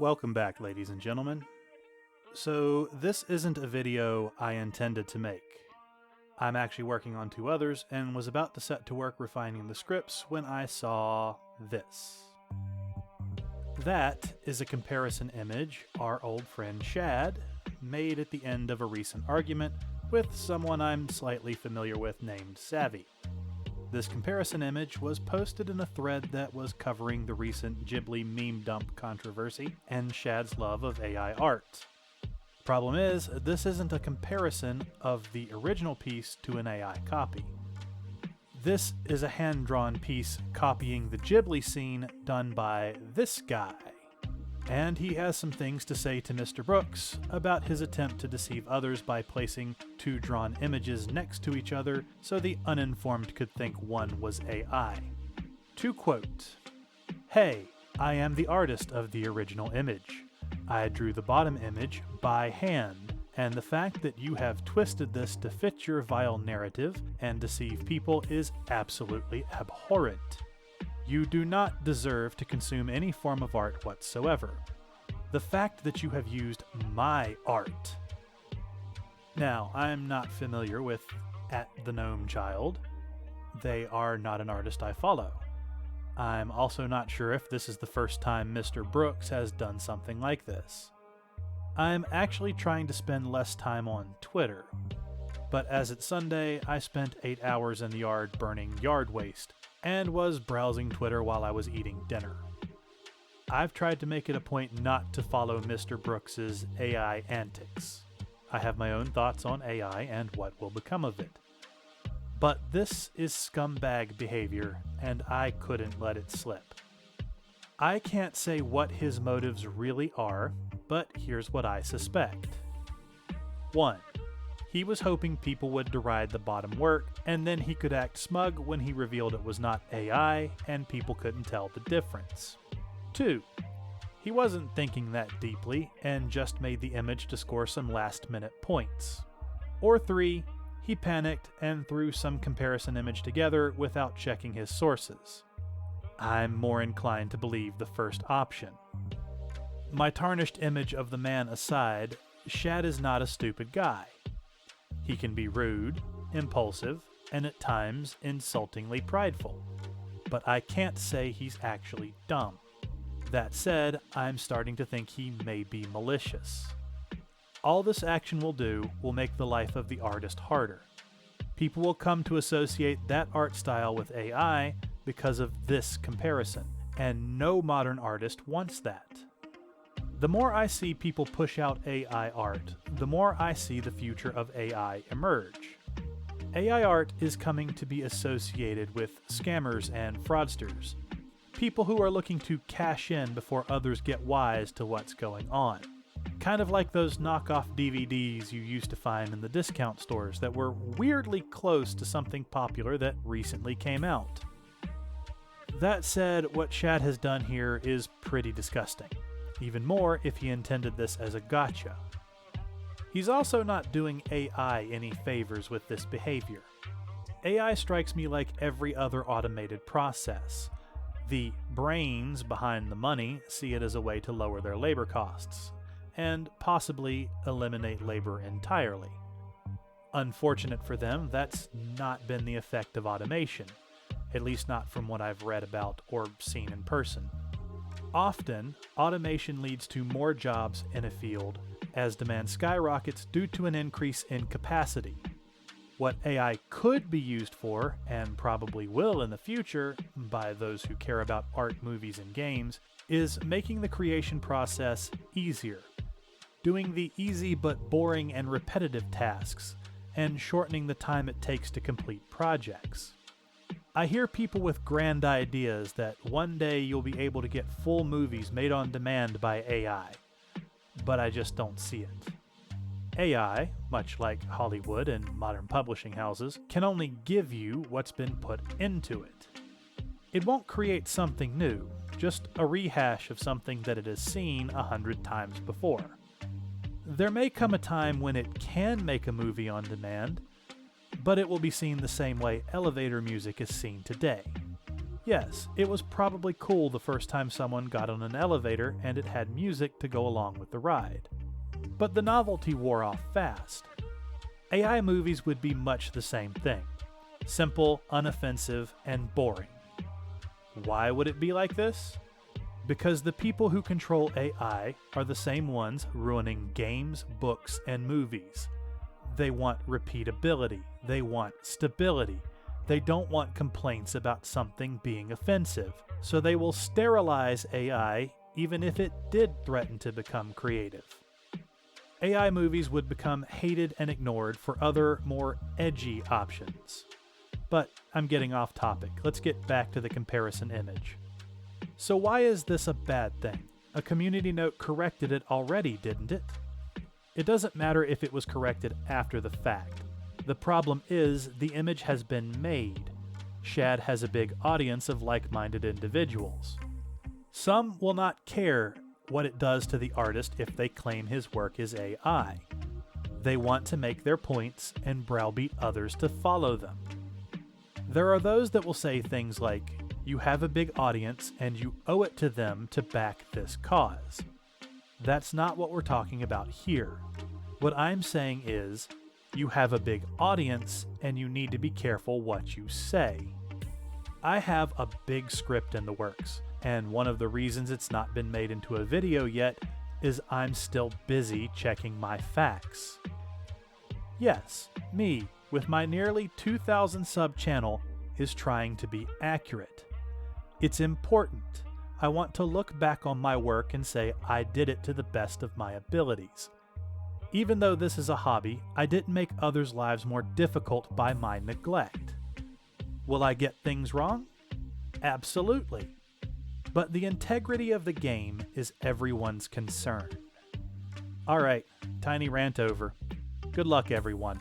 Welcome back, ladies and gentlemen. So, this isn't a video I intended to make. I'm actually working on two others and was about to set to work refining the scripts when I saw this. That is a comparison image our old friend Shad made at the end of a recent argument with someone I'm slightly familiar with named Savvy. This comparison image was posted in a thread that was covering the recent Ghibli meme dump controversy and Shad's love of AI art. The problem is, this isn't a comparison of the original piece to an AI copy. This is a hand-drawn piece copying the Ghibli scene done by this guy. And he has some things to say to Mr. Brooks about his attempt to deceive others by placing two drawn images next to each other so the uninformed could think one was AI. To quote, "Hey, I am the artist of the original image. I drew the bottom image by hand, and the fact that you have twisted this to fit your vile narrative and deceive people is absolutely abhorrent. You do not deserve to consume any form of art whatsoever. The fact that you have used my art." Now, I'm not familiar with @TheGnomeChild. They are not an artist I follow. I'm also not sure if this is the first time Mr. Brooks has done something like this. I'm actually trying to spend less time on Twitter, but as it's Sunday, I spent 8 hours in the yard burning yard waste, and was browsing Twitter while I was eating dinner. I've tried to make it a point not to follow Mr. Brooks's AI antics. I have my own thoughts on AI and what will become of it. But this is scumbag behavior, and I couldn't let it slip. I can't say what his motives really are, but here's what I suspect. 1. He was hoping people would deride the bottom work, and then he could act smug when he revealed it was not AI and people couldn't tell the difference. 2. He wasn't thinking that deeply and just made the image to score some last-minute points. Or 3. He panicked and threw some comparison image together without checking his sources. I'm more inclined to believe the first option. My tarnished image of the man aside, Shad is not a stupid guy. He can be rude, impulsive, and at times insultingly prideful, but I can't say he's actually dumb. That said, I'm starting to think he may be malicious. All this action will do will make the life of the artist harder. People will come to associate that art style with AI because of this comparison, and no modern artist wants that. The more I see people push out AI art, the more I see the future of AI emerge. AI art is coming to be associated with scammers and fraudsters, people who are looking to cash in before others get wise to what's going on. Kind of like those knockoff DVDs you used to find in the discount stores that were weirdly close to something popular that recently came out. That said, what Shad has done here is pretty disgusting. Even more if he intended this as a gotcha. He's also not doing AI any favors with this behavior. AI strikes me like every other automated process. The brains behind the money see it as a way to lower their labor costs, and possibly eliminate labor entirely. Unfortunate for them, that's not been the effect of automation, at least not from what I've read about or seen in person. Often, automation leads to more jobs in a field as demand skyrockets due to an increase in capacity. What AI could be used for, and probably will in the future, by those who care about art, movies, and games, is making the creation process easier, doing the easy but boring and repetitive tasks, and shortening the time it takes to complete projects. I hear people with grand ideas that one day you'll be able to get full movies made on demand by AI, but I just don't see it. AI, much like Hollywood and modern publishing houses, can only give you what's been put into it. It won't create something new, just a rehash of something that it has seen 100 times before. There may come a time when it can make a movie on demand, but it will be seen the same way elevator music is seen today. Yes, it was probably cool the first time someone got on an elevator and it had music to go along with the ride. But the novelty wore off fast. AI movies would be much the same thing. Simple, unoffensive, and boring. Why would it be like this? Because the people who control AI are the same ones ruining games, books, and movies. They want repeatability. They want stability. They don't want complaints about something being offensive, so they will sterilize AI even if it did threaten to become creative. AI movies would become hated and ignored for other, more edgy options. But I'm getting off topic. Let's get back to the comparison image. So why is this a bad thing? A community note corrected it already, didn't it? It doesn't matter if it was corrected after the fact. The problem is the image has been made. Shad has a big audience of like-minded individuals. Some will not care what it does to the artist if they claim his work is AI. They want to make their points and browbeat others to follow them. There are those that will say things like, "You have a big audience and you owe it to them to back this cause." That's not what we're talking about here. What I'm saying is, you have a big audience and you need to be careful what you say. I have a big script in the works, and one of the reasons it's not been made into a video yet is I'm still busy checking my facts. Yes, me, with my nearly 2,000 sub channel, is trying to be accurate. It's important. I want to look back on my work and say I did it to the best of my abilities. Even though this is a hobby, I didn't make others' lives more difficult by my neglect. Will I get things wrong? Absolutely. But the integrity of the game is everyone's concern. Alright, tiny rant over. Good luck, everyone.